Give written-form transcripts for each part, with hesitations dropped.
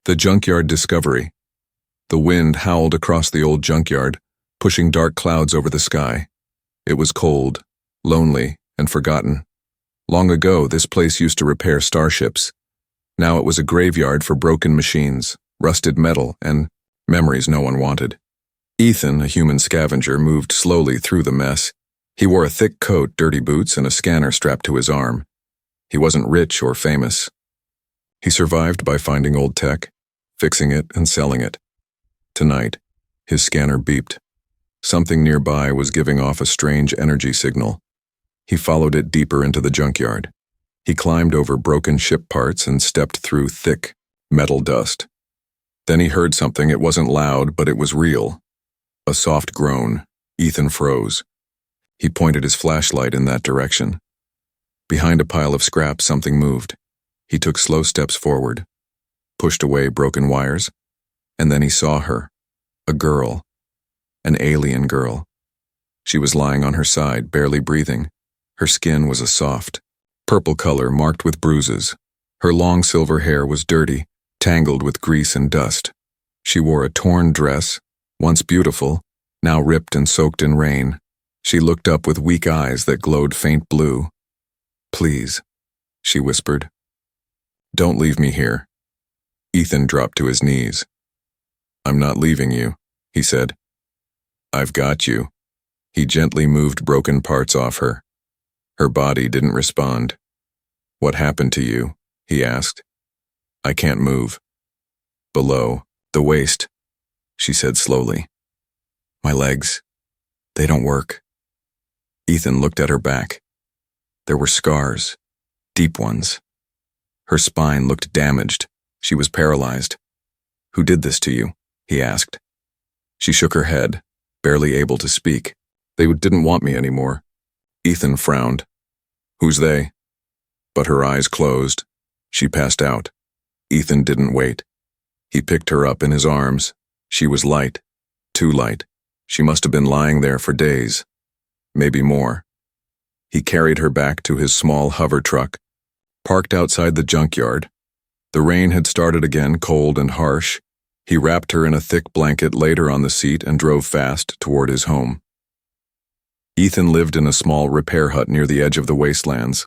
The Junkyard Discovery. The wind howled across the old junkyard, pushing dark clouds over the sky. It was cold, lonely, and forgotten. Long ago, this place used to repair starships. Now it was a graveyard for broken machines, rusted metal, and memories no one wanted. Ethan, a human scavenger, moved slowly through the mess. He wore a thick coat, dirty boots, and a scanner strapped to his arm. He wasn't rich or famous. He survived by finding old tech, fixing it, and selling it. Tonight, his scanner beeped. Something nearby was giving off a strange energy signal. He followed it deeper into the junkyard. He climbed over broken ship parts and stepped through thick metal dust. Then he heard something. It wasn't loud, but it was real. A soft groan. Ethan froze. He pointed his flashlight in that direction. Behind a pile of scrap, something moved. He took slow steps forward, pushed away broken wires, and then he saw her. A girl. An alien girl. She was lying on her side, barely breathing. Her skin was a soft, purple color marked with bruises. Her long silver hair was dirty, tangled with grease and dust. She wore a torn dress, once beautiful, now ripped and soaked in rain. She looked up with weak eyes that glowed faint blue. "Please," she whispered. "Don't leave me here." Ethan dropped to his knees. "I'm not leaving you," he said. "I've got you." He gently moved broken parts off her. Her body didn't respond. "What happened to you?" he asked. "I can't move." "Below, the waist," she said slowly. "My legs, they don't work." Ethan looked at her back. There were scars, deep ones. Her spine looked damaged. She was paralyzed. "Who did this to you?" he asked. She shook her head, barely able to speak. "They didn't want me anymore." Ethan frowned. "Who's they?" But her eyes closed. She passed out. Ethan didn't wait. He picked her up in his arms. She was light, too light. She must have been lying there for days, maybe more. He carried her back to his small hover truck, parked outside the junkyard. The rain had started again, cold and harsh. He wrapped her in a thick blanket, laid her on the seat, and drove fast toward his home. Ethan lived in a small repair hut near the edge of the wastelands.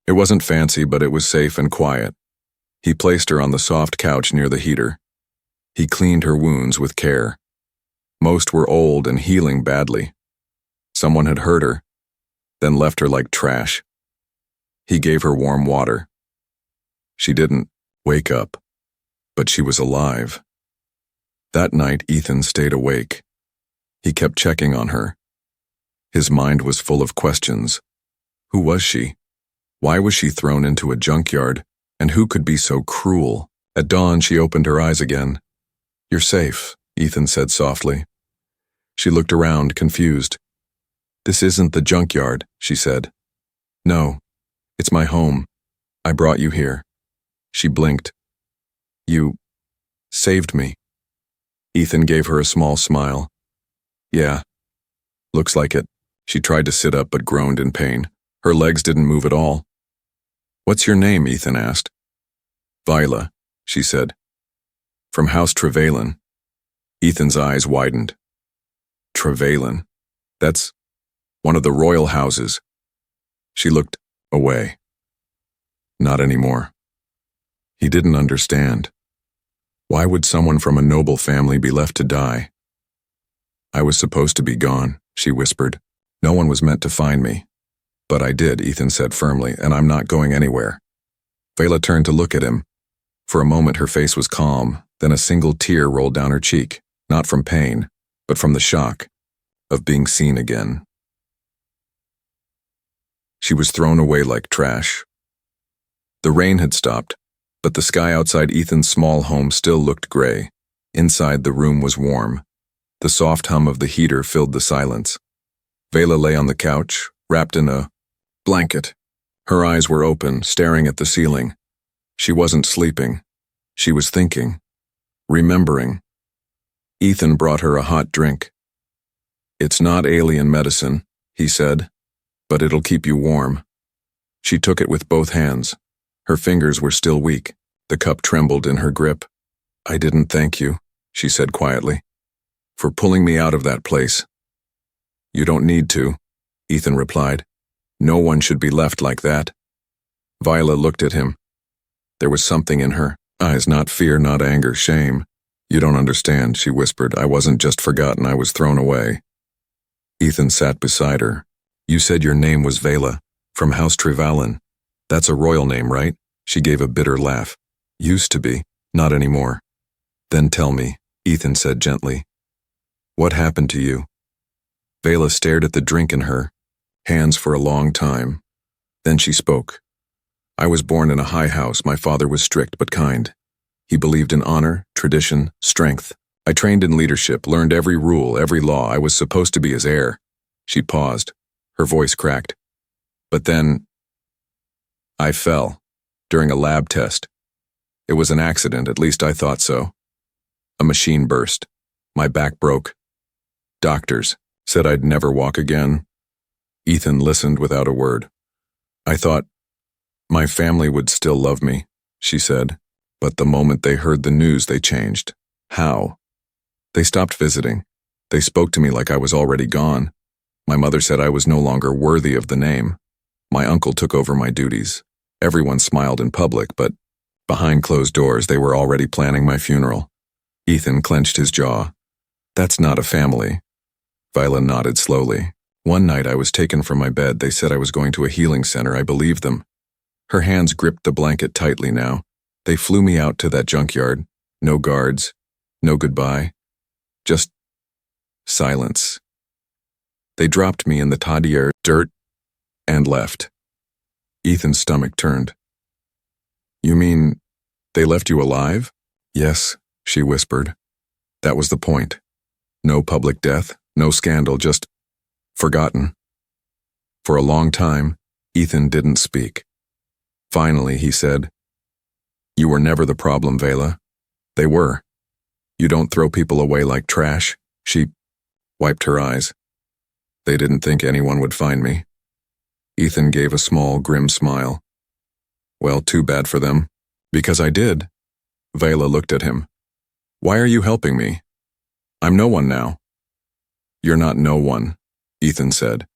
It wasn't fancy, but it was safe and quiet. He placed her on the soft couch near the heater. He cleaned her wounds with care. Most were old and healing badly. Someone had hurt her, then left her like trash. He gave her warm water. She didn't wake up, but she was alive. That night, Ethan stayed awake. He kept checking on her. His mind was full of questions. Who was she? Why was she thrown into a junkyard? And who could be so cruel? At dawn, she opened her eyes again. "You're safe," Ethan said softly. She looked around, confused. "This isn't the junkyard," she said. "No, it's my home. I brought you here." She blinked. "You saved me." Ethan gave her a small smile. "Yeah, looks like it." She tried to sit up but groaned in pain. Her legs didn't move at all. "What's your name?" Ethan asked. "Viola," she said. "From House Trevelyan." Ethan's eyes widened. "Trevelyan? That's one of the royal houses." She looked away. "Not anymore." He didn't understand. Why would someone from a noble family be left to die? "I was supposed to be gone," she whispered. "No one was meant to find me." "But I did," Ethan said firmly, "and I'm not going anywhere." Vela turned to look at him. For a moment her face was calm, then a single tear rolled down her cheek, not from pain, but from the shock of being seen again. She was thrown away like trash. The rain had stopped, but the sky outside Ethan's small home still looked gray. Inside, the room was warm. The soft hum of the heater filled the silence. Vela lay on the couch, wrapped in a blanket. Her eyes were open, staring at the ceiling. She wasn't sleeping. She was thinking, remembering. Ethan brought her a hot drink. "It's not alien medicine," he said, "but it'll keep you warm." She took it with both hands. Her fingers were still weak. The cup trembled in her grip. I didn't thank you, she said quietly, for pulling me out of that place. You don't need to, Ethan replied. No one should be left like that. Viola looked at him. There was something in her eyes, not fear, not anger, shame. You don't understand, she whispered. I wasn't just forgotten, I was thrown away. Ethan sat beside her. You said your name was Vela, from House Trevelyan. That's a royal name, right? She gave a bitter laugh. Used to be, not anymore. Then tell me, Ethan said gently. What happened to you? Vela stared at the drink in her hands for a long time. Then she spoke. I was born in a high house. My father was strict but kind. He believed in honor, tradition, strength. I trained in leadership, learned every rule, every law. I was supposed to be his heir. She paused. Her voice cracked. But then, I fell during a lab test. It was an accident, at least I thought so. A machine burst. My back broke. Doctors said I'd never walk again. Ethan listened without a word. I thought my family would still love me, she said, but the moment they heard the news, they changed. How? They stopped visiting. They spoke to me like I was already gone. My mother said I was no longer worthy of the name. My uncle took over my duties. Everyone smiled in public, but behind closed doors, they were already planning my funeral. Ethan clenched his jaw. That's not a family. Viola nodded slowly. One night I was taken from my bed. They said I was going to a healing center. I believed them. Her hands gripped the blanket tightly now. They flew me out to that junkyard. No guards. No goodbye. Just silence. They dropped me in the tadier dirt and left. Ethan's stomach turned. You mean they left you alive? Yes, she whispered. That was the point. No public death, no scandal, just forgotten. For a long time, Ethan didn't speak. Finally, he said, You were never the problem, Vela. They were. You don't throw people away like trash. She wiped her eyes. They didn't think anyone would find me. Ethan gave a small, grim smile. Well, too bad for them. Because I did. Vela looked at him. Why are you helping me? I'm no one now. You're not no one, Ethan said.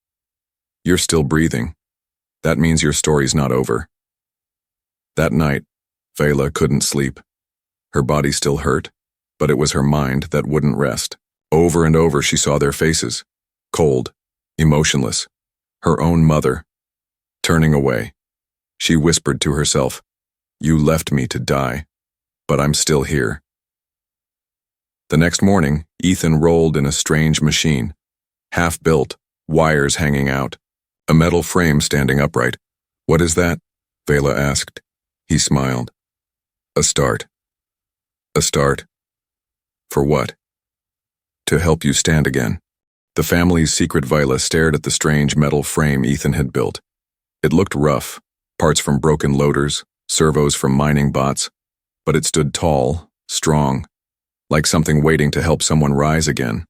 You're still breathing. That means your story's not over. That night, Vela couldn't sleep. Her body still hurt, but it was her mind that wouldn't rest. Over and over she saw their faces, cold, emotionless, her own mother. Turning away, she whispered to herself, You left me to die, but I'm still here. The next morning, Ethan rolled in a strange machine, half-built, wires hanging out, a metal frame standing upright. What is that? Vela asked. He smiled. A start. A start. For what? To help you stand again. The family's secret Viola stared at the strange metal frame Ethan had built. It looked rough, parts from broken loaders, servos from mining bots, but it stood tall, strong, like something waiting to help someone rise again.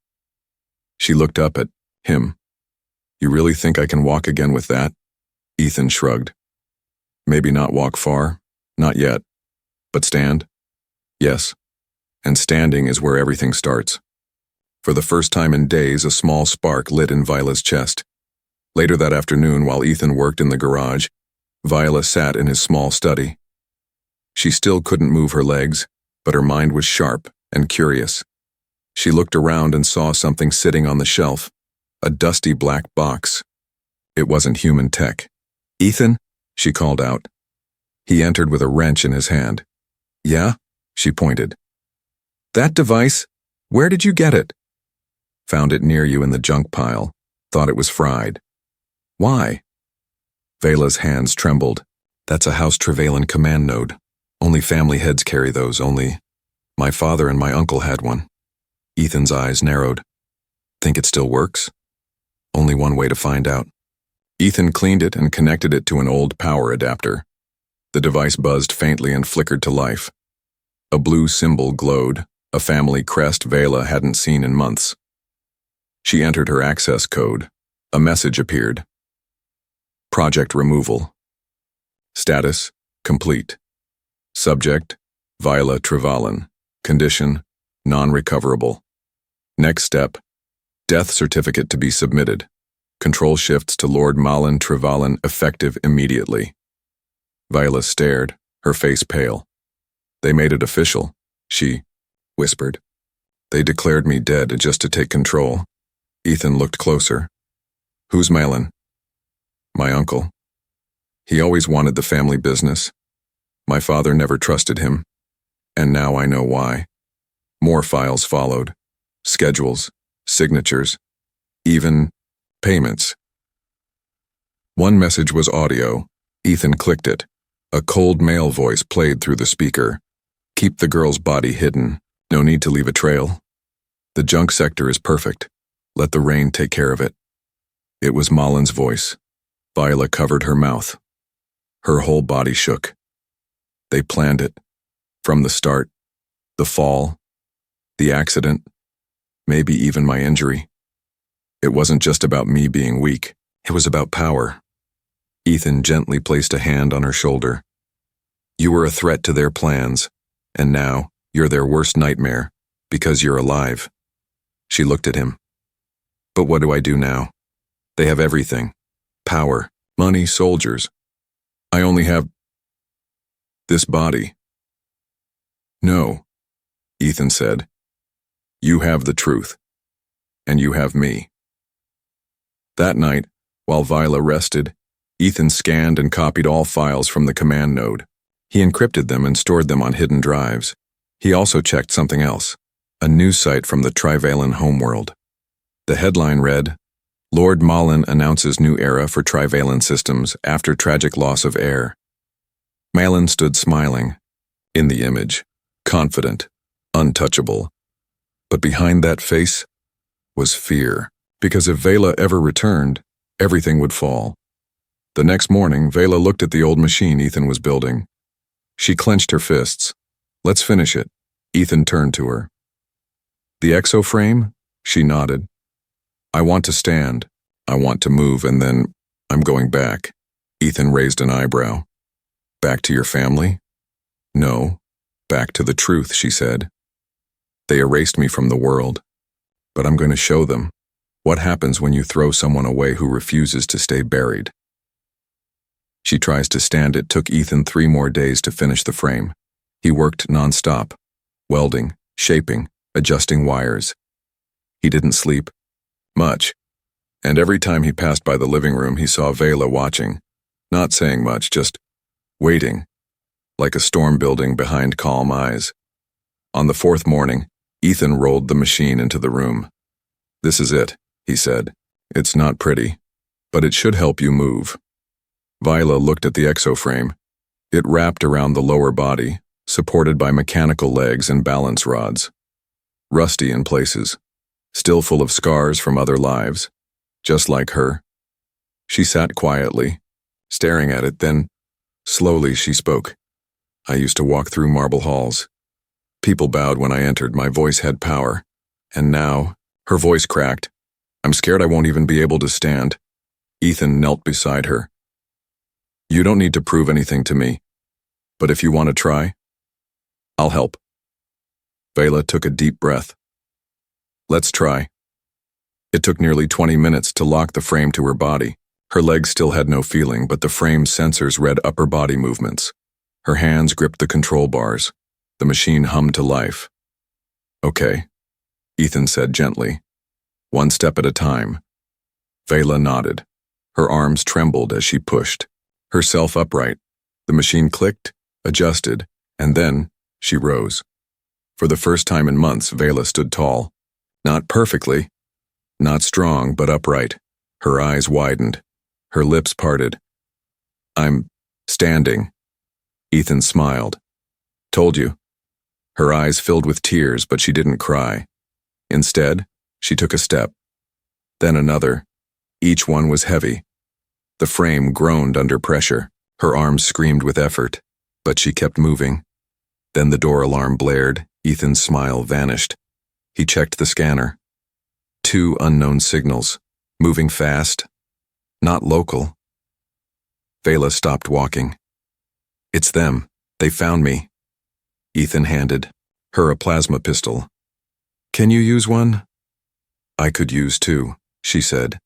She looked up at him. You really think I can walk again with that? Ethan shrugged. Maybe not walk far, not yet, but stand? Yes, and standing is where everything starts. For the first time in days, a small spark lit in Viola's chest. Later that afternoon, while Ethan worked in the garage, Viola sat in his small study. She still couldn't move her legs, but her mind was sharp and curious. She looked around and saw something sitting on the shelf, a dusty black box. It wasn't human tech. Ethan? She called out. He entered with a wrench in his hand. Yeah? She pointed. That device? Where did you get it? Found it near you in the junk pile. Thought it was fried. Why? Vela's hands trembled. That's a House Trevelyan command node. Only family heads carry those, only my father and my uncle had one. Ethan's eyes narrowed. Think it still works? Only one way to find out. Ethan cleaned it and connected it to an old power adapter. The device buzzed faintly and flickered to life. A blue symbol glowed, a family crest Vela hadn't seen in months. She entered her access code. A message appeared. Project removal. Status, complete. Subject, Viola Trevelyan. Condition: non-recoverable. Next step: death certificate to be submitted. Control shifts to Lord Malin Trevallen, effective immediately. Viola stared, her face pale. They made it official, she whispered. They declared me dead just to take control. Ethan looked closer. Who's Malin? My uncle. He always wanted the family business. My father never trusted him. And now I know why. More files followed. Schedules, signatures, even payments. One message was audio. Ethan clicked it. A cold male voice played through the speaker. Keep the girl's body hidden. No need to leave a trail. The junk sector is perfect. Let the rain take care of it. It was Malin's voice. Viola covered her mouth. Her whole body shook. They planned it. From the start. The fall. The accident. Maybe even my injury. It wasn't just about me being weak. It was about power. Ethan gently placed a hand on her shoulder. You were a threat to their plans, and now you're their worst nightmare, because you're alive. She looked at him. But what do I do now? They have everything. Power, money, soldiers. I only have this body. No, Ethan said. You have the truth, and you have me. That night, while Viola rested, Ethan scanned and copied all files from the command node. He encrypted them and stored them on hidden drives. He also checked something else, a news site from the Trivalent homeworld. The headline read, Lord Malin announces new era for Trivalent systems after tragic loss of heir. Malin stood smiling, in the image, confident, untouchable. But behind that face was fear, because if Vela ever returned, everything would fall. The next morning, Vela looked at the old machine Ethan was building. She clenched her fists. Let's finish it. Ethan turned to her. The exoframe? She nodded. I want to stand. I want to move, and then I'm going back. Ethan raised an eyebrow. Back to your family? No, back to the truth, she said. They erased me from the world, but I'm going to show them what happens when you throw someone away who refuses to stay buried. She tries to stand. It took Ethan 3 more days to finish the frame. He worked nonstop, welding, shaping, adjusting wires. He didn't sleep much, and every time he passed by the living room, he saw Vela watching, not saying much, just waiting, like a storm building behind calm eyes. On the 4th morning, Ethan rolled the machine into the room. This is it, he said. It's not pretty, but it should help you move. Viola looked at the exoframe. It wrapped around the lower body, supported by mechanical legs and balance rods. Rusty in places, still full of scars from other lives, just like her. She sat quietly, staring at it, then, slowly she spoke. I used to walk through marble halls. People bowed when I entered. My voice had power. And now, her voice cracked. I'm scared I won't even be able to stand. Ethan knelt beside her. You don't need to prove anything to me, but if you want to try, I'll help. Vela took a deep breath. Let's try. It took nearly 20 minutes to lock the frame to her body. Her legs still had no feeling, but the frame's sensors read upper body movements. Her hands gripped the control bars. The machine hummed to life. Okay, Ethan said gently. 1 step at a time. Vela nodded. Her arms trembled as she pushed herself upright. The machine clicked, adjusted, and then she rose. For the first time in months, Vela stood tall. Not perfectly, not strong, but upright. Her eyes widened. Her lips parted. I'm standing. Ethan smiled. Told you. Her eyes filled with tears, but she didn't cry. Instead, she took a step. Then another. Each one was heavy. The frame groaned under pressure. Her arms screamed with effort, but she kept moving. Then the door alarm blared. Ethan's smile vanished. He checked the scanner. 2 unknown signals, moving fast, not local. Vela stopped walking. It's them. They found me. Ethan handed her a plasma pistol. "Can you use one?" "I could use two," she said.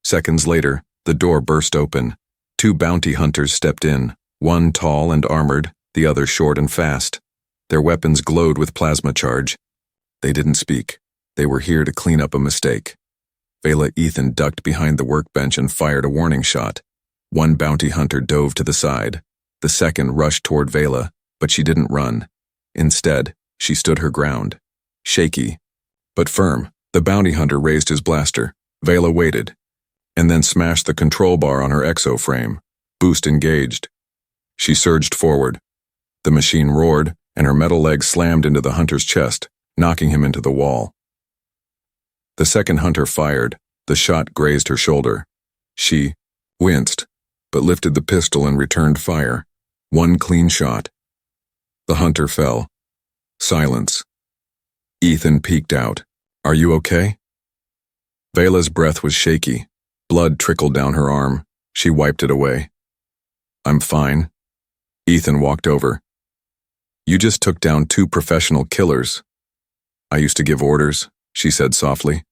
Seconds later, the door burst open. Two bounty hunters stepped in, one tall and armored, the other short and fast. Their weapons glowed with plasma charge. They didn't speak. They were here to clean up a mistake. Vela Ethan ducked behind the workbench and fired a warning shot. One bounty hunter dove to the side. The second rushed toward Vela, but she didn't run. Instead, she stood her ground. Shaky, but firm, the bounty hunter raised his blaster. Vela waited, and then smashed the control bar on her exo-frame. Boost engaged. She surged forward. The machine roared, and her metal leg slammed into the hunter's chest, knocking him into the wall. The second hunter fired. The shot grazed her shoulder. She winced, but lifted the pistol and returned fire. One clean shot. The hunter fell. Silence. Ethan peeked out. "Are you okay?" Vela's breath was shaky. Blood trickled down her arm. She wiped it away. "I'm fine." Ethan walked over. "You just took down two professional killers." "I used to give orders," she said softly.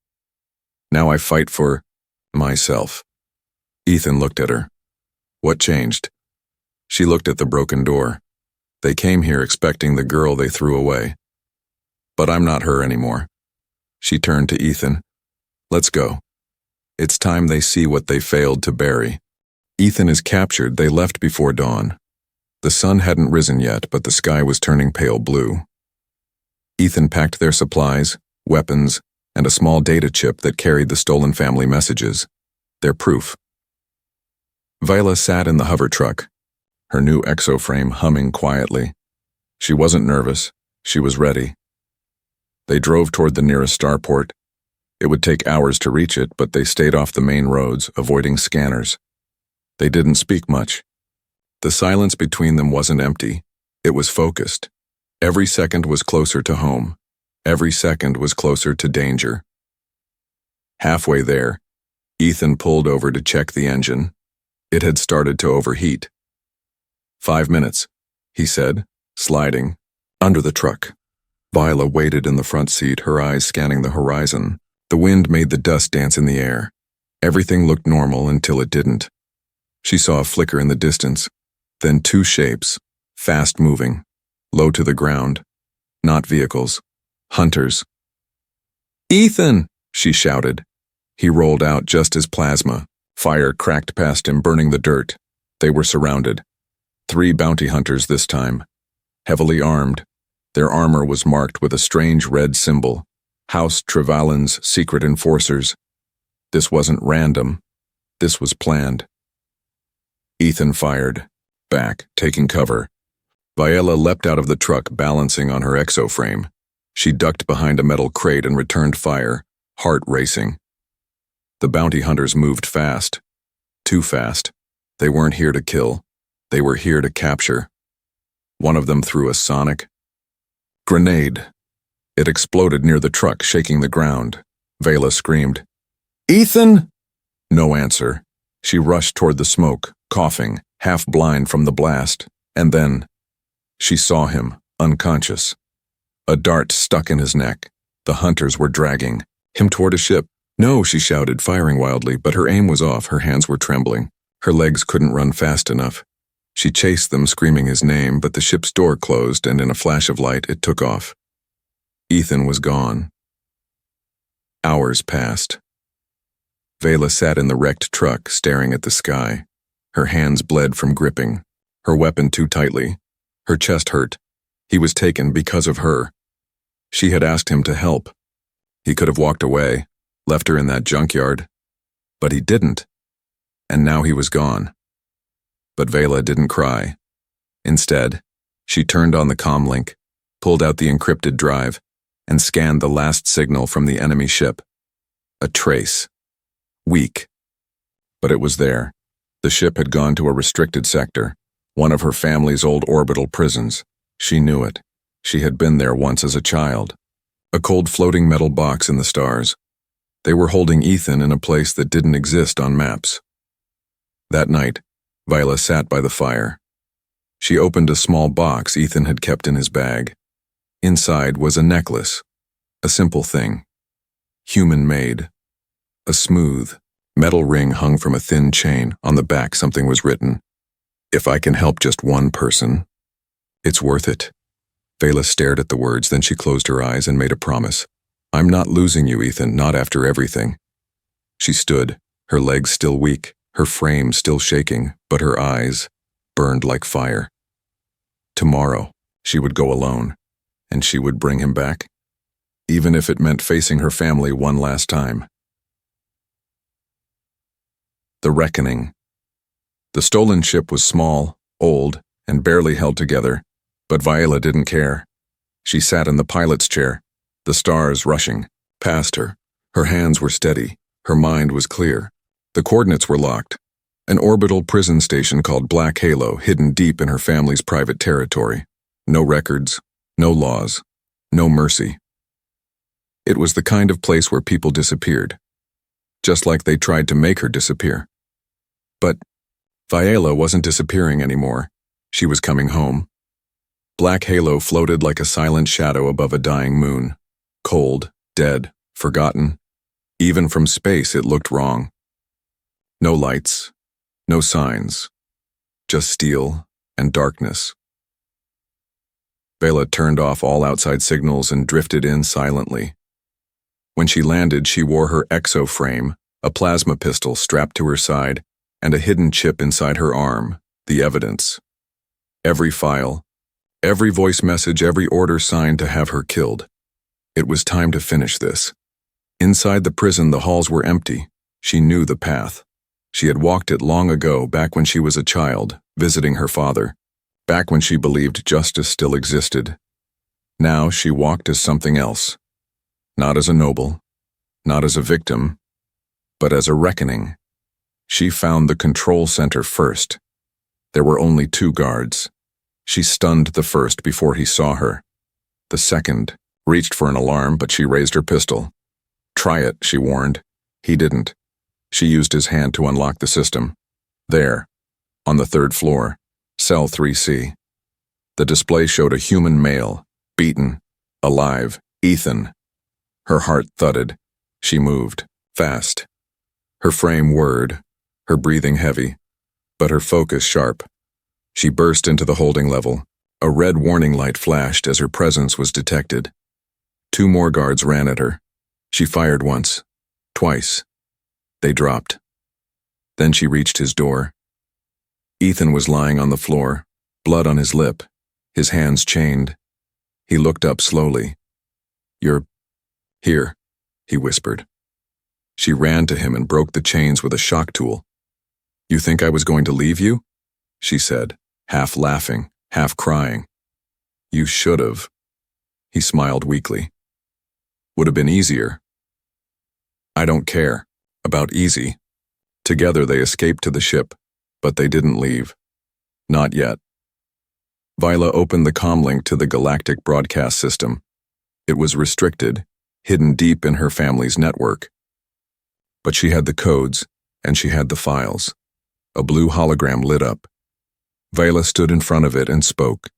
"Now I fight for myself." Ethan looked at her. "What changed?" She looked at the broken door. "They came here expecting the girl they threw away. But I'm not her anymore." She turned to Ethan. "Let's go. It's time they see what they failed to bury." Ethan is captured. They left before dawn. The sun hadn't risen yet, but the sky was turning pale blue. Ethan packed their supplies, weapons, and a small data chip that carried the stolen family messages. Their proof. Vela sat in the hover truck, her new exo-frame humming quietly. She wasn't nervous. She was ready. They drove toward the nearest starport. It would take hours to reach it, but they stayed off the main roads, avoiding scanners. They didn't speak much. The silence between them wasn't empty. It was focused. Every second was closer to home. Every second was closer to danger. Halfway there, Ethan pulled over to check the engine. It had started to overheat. 5 minutes, he said, sliding under the truck. Viola waited in the front seat, her eyes scanning the horizon. The wind made the dust dance in the air. Everything looked normal until it didn't. She saw a flicker in the distance, then two shapes, fast-moving, low to the ground. Not vehicles. Hunters. "Ethan!" she shouted. He rolled out just as plasma. Fire cracked past him, burning the dirt. They were surrounded. 3 bounty hunters this time. Heavily armed. Their armor was marked with a strange red symbol. House Trevelyan's secret enforcers. This wasn't random. This was planned. Ethan fired. Back, taking cover. Viola leapt out of the truck, balancing on her exo-frame. She ducked behind a metal crate and returned fire, heart racing. The bounty hunters moved fast. Too fast. They weren't here to kill. They were here to capture. One of them threw a sonic grenade. It exploded near the truck, shaking the ground. Vela screamed, "Ethan!" No answer. She rushed toward the smoke, coughing, half blind from the blast, and then she saw him, unconscious. A dart stuck in his neck. The hunters were dragging him toward a ship. "No," she shouted, firing wildly, but her aim was off, her hands were trembling. Her legs couldn't run fast enough. She chased them, screaming his name, but the ship's door closed, and in a flash of light, it took off. Ethan was gone. Hours passed. Vela sat in the wrecked truck, staring at the sky. Her hands bled from gripping, her weapon too tightly. Her chest hurt. He was taken because of her. She had asked him to help. He could have walked away, left her in that junkyard. But he didn't. And now he was gone. But Vela didn't cry. Instead, she turned on the comlink, pulled out the encrypted drive, and scanned the last signal from the enemy ship. A trace. Weak. But it was there. The ship had gone to a restricted sector, one of her family's old orbital prisons. She knew it. She had been there once as a child. A cold floating metal box in the stars. They were holding Ethan in a place that didn't exist on maps. That night, Viola sat by the fire. She opened a small box Ethan had kept in his bag. Inside was a necklace, a simple thing, human-made. A smooth, metal ring hung from a thin chain. On the back something was written. If I can help just one person, it's worth it. Vela stared at the words, then she closed her eyes and made a promise. I'm not losing you, Ethan, not after everything. She stood, her legs still weak, her frame still shaking, but her eyes burned like fire. Tomorrow, she would go alone, and she would bring him back, even if it meant facing her family one last time. The Reckoning. The stolen ship was small, old, and barely held together, but Viola didn't care. She sat in the pilot's chair, the stars rushing past her. Her hands were steady, her mind was clear. The coordinates were locked. An orbital prison station called Black Halo, hidden deep in her family's private territory. No records, no laws, no mercy. It was the kind of place where people disappeared, just like they tried to make her disappear. But Viola wasn't disappearing anymore. She was coming home. Black Halo floated like a silent shadow above a dying moon. Cold, dead, forgotten. Even from space it looked wrong. No lights, no signs, just steel and darkness. Vela turned off all outside signals and drifted in silently. When she landed, she wore her exo frame, a plasma pistol strapped to her side, and a hidden chip inside her arm, the evidence. Every file, every voice message, every order signed to have her killed. It was time to finish this. Inside the prison, the halls were empty. She knew the path. She had walked it long ago, back when she was a child, visiting her father, back when she believed justice still existed. Now she walked as something else. Not as a noble, not as a victim, but as a reckoning. She found the control center first. There were only 2 guards. She stunned the first before he saw her. The second reached for an alarm, but she raised her pistol. Try it, she warned. He didn't. She used his hand to unlock the system. There, on the 3rd floor, cell 3C. The display showed a human male, beaten, alive, Ethan. Her heart thudded. She moved, fast. Her frame whirred, her breathing heavy, but her focus sharp. She burst into the holding level. A red warning light flashed as her presence was detected. 2 more guards ran at her. She fired once, twice. They dropped. Then she reached his door. Ethan was lying on the floor, blood on his lip, his hands chained. He looked up slowly. "You're here," he whispered. She ran to him and broke the chains with a shock tool. "You think I was going to leave you?" she said, half laughing, half crying. "You should have." He smiled weakly. "Would have been easier." "I don't care about easy." Together they escaped to the ship, but they didn't leave. Not yet. Viola opened the comlink to the Galactic broadcast system. It was restricted, hidden deep in her family's network. But she had the codes, and she had the files. A blue hologram lit up. Viola stood in front of it and spoke.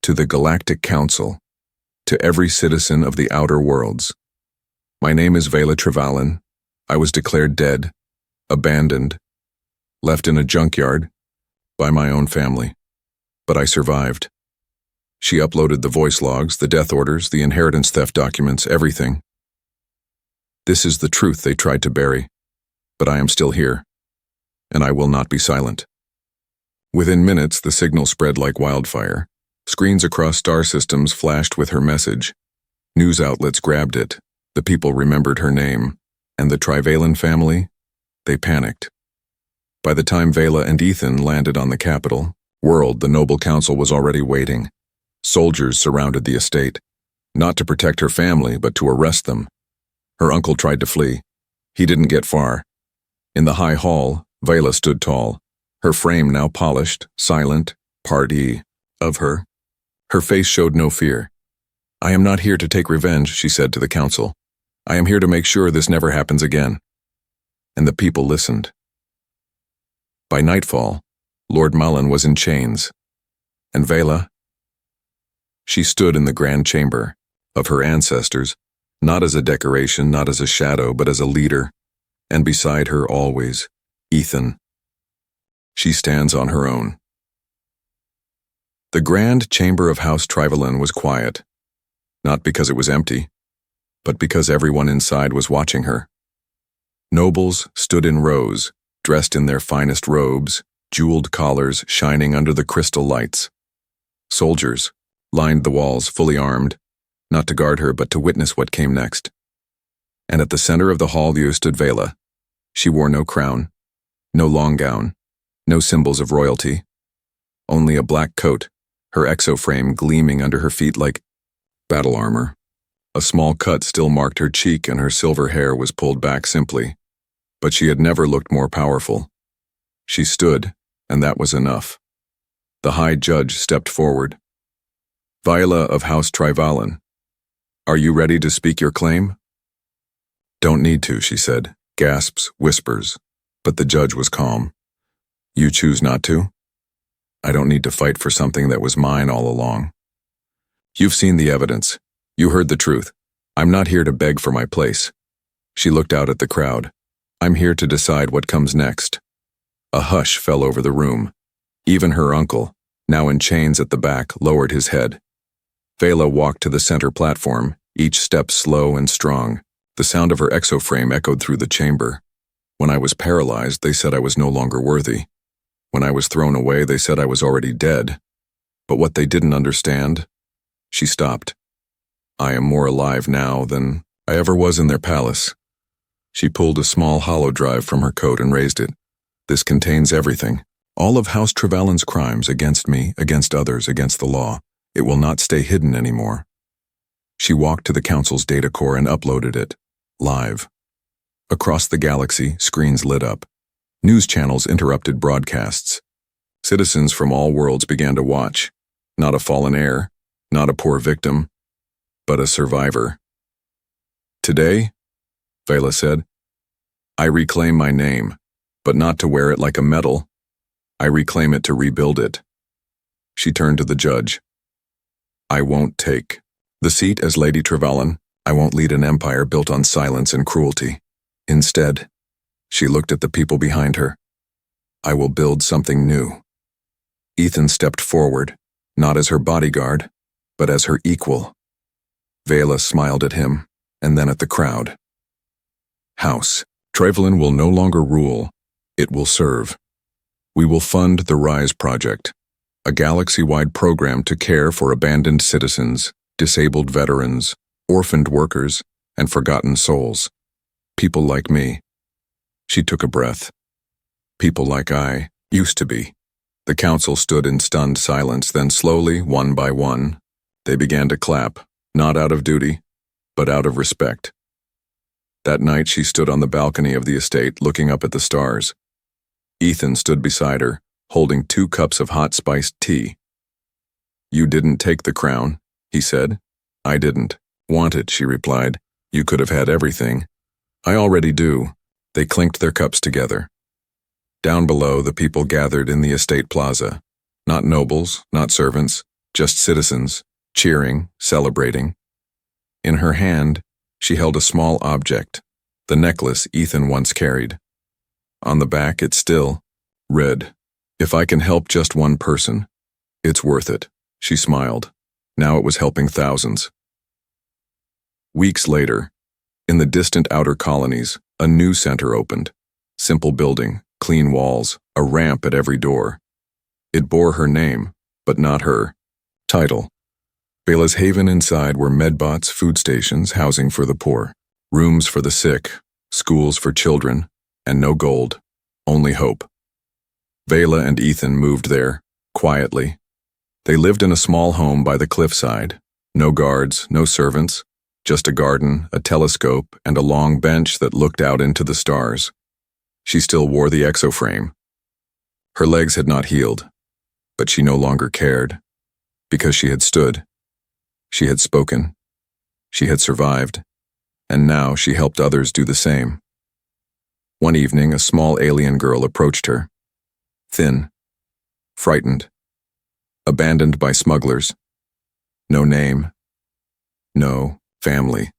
"To the Galactic Council, to every citizen of the outer worlds. My name is Vela Trevallen. I was declared dead, abandoned, left in a junkyard by my own family. But I survived." She uploaded the voice logs, the death orders, the inheritance theft documents, everything. "This is the truth they tried to bury, but I am still here, and I will not be silent." Within minutes, the signal spread like wildfire. Screens across star systems flashed with her message. News outlets grabbed it. The people remembered her name. And the Trevallen family? They panicked. By the time Vela and Ethan landed on the capital world, the Noble Council was already waiting. Soldiers surrounded the estate, not to protect her family, but to arrest them. Her uncle tried to flee. He didn't get far. In the high hall, Vela stood tall, her frame now polished, silent, part of her. Her face showed no fear. "I am not here to take revenge," she said to the council. "I am here to make sure this never happens again." And the people listened. By nightfall, Lord Mullen was in chains, and Vela, She stood in the grand chamber of her ancestors, not as a decoration, not as a shadow, but as a leader, and beside her always, Ethan. She stands on her own. The grand chamber of House Trivalin was quiet, not because it was empty, but because everyone inside was watching her. Nobles stood in rows, dressed in their finest robes, jeweled collars shining under the crystal lights. Soldiers lined the walls, fully armed, not to guard her but to witness what came next. And at the center of the hall there stood Vela. She wore no crown, no long gown, no symbols of royalty, only a black coat, her exoframe gleaming under her feet like battle armor. A small cut still marked her cheek and her silver hair was pulled back simply, but she had never looked more powerful. She stood, and that was enough. The High Judge stepped forward. Viola of House Trivalin, are you ready to speak your claim? Don't need to, she said, gasps, whispers, but the judge was calm. You choose not to? I don't need to fight for something that was mine all along. You've seen the evidence. You heard the truth. I'm not here to beg for my place. She looked out at the crowd. I'm here to decide what comes next. A hush fell over the room. Even her uncle, now in chains at the back, lowered his head. Vela walked to the center platform, each step slow and strong. The sound of her exoframe echoed through the chamber. When I was paralyzed, they said I was no longer worthy. When I was thrown away, they said I was already dead. But what they didn't understand... She stopped. I am more alive now than I ever was in their palace. She pulled a small hollow drive from her coat and raised it. This contains everything. All of House Trivalin's crimes against me, against others, against the law. It will not stay hidden anymore. She walked to the council's data core and uploaded it. Live. Across the galaxy, screens lit up. News channels interrupted broadcasts. Citizens from all worlds began to watch. Not a fallen heir, not a poor victim, but a survivor. Today, Vela said, I reclaim my name, but not to wear it like a medal. I reclaim it to rebuild it. She turned to the judge. I won't take the seat as Lady Trivalin. I won't lead an empire built on silence and cruelty. Instead, she looked at the people behind her. I will build something new. Ethan stepped forward, not as her bodyguard, but as her equal. Vela smiled at him, and then at the crowd. House Trivalin will no longer rule, it will serve. We will fund the Rise Project, a galaxy-wide program to care for abandoned citizens, disabled veterans, orphaned workers, and forgotten souls. People like me. She took a breath. People like I used to be. The council stood in stunned silence, then slowly, one by one, they began to clap, not out of duty, but out of respect. That night she stood on the balcony of the estate, looking up at the stars. Ethan stood beside her, holding 2 cups of hot spiced tea. You didn't take the crown, he said. I didn't want it, she replied. You could have had everything. I already do. They clinked their cups together. Down below, the people gathered in the estate plaza. Not nobles, not servants, just citizens, cheering, celebrating. In her hand, she held a small object, the necklace Ethan once carried. On the back, it still read, If I can help just one person, it's worth it. She smiled. Now it was helping thousands. Weeks later, in the distant outer colonies, a new center opened. Simple building, clean walls, a ramp at every door. It bore her name, but not her title. Vela's haven. Inside were medbots, food stations, housing for the poor, rooms for the sick, schools for children, and no gold, only hope. Vela and Ethan moved there, quietly. They lived in a small home by the cliffside. No guards, no servants, just a garden, a telescope, and a long bench that looked out into the stars. She still wore the exoframe. Her legs had not healed, but she no longer cared, because she had stood. She had spoken. She had survived, and now she helped others do the same. One evening, a small alien girl approached her. Thin, frightened, abandoned by smugglers. No name. No family.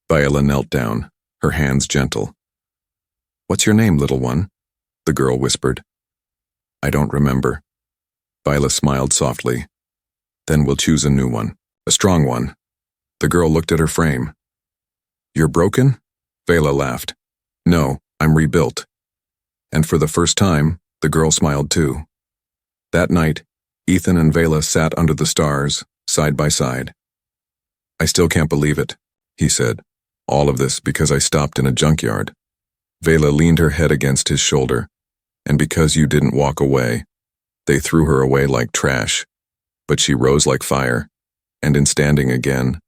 Viola knelt down, her hands gentle. What's your name, little one? The girl whispered. I don't remember. Viola smiled softly. Then we'll choose a new one, a strong one. The girl looked at her frame. You're broken? Vela laughed. No, I'm rebuilt. And for the first time, the girl smiled too. That night, Ethan and Vela sat under the stars, side by side. I still can't believe it, he said. All of this because I stopped in a junkyard. Vela leaned her head against his shoulder. And because you didn't walk away, they threw her away like trash. But she rose like fire. And in standing again,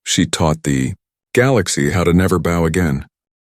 she taught the galaxy how to never bow again.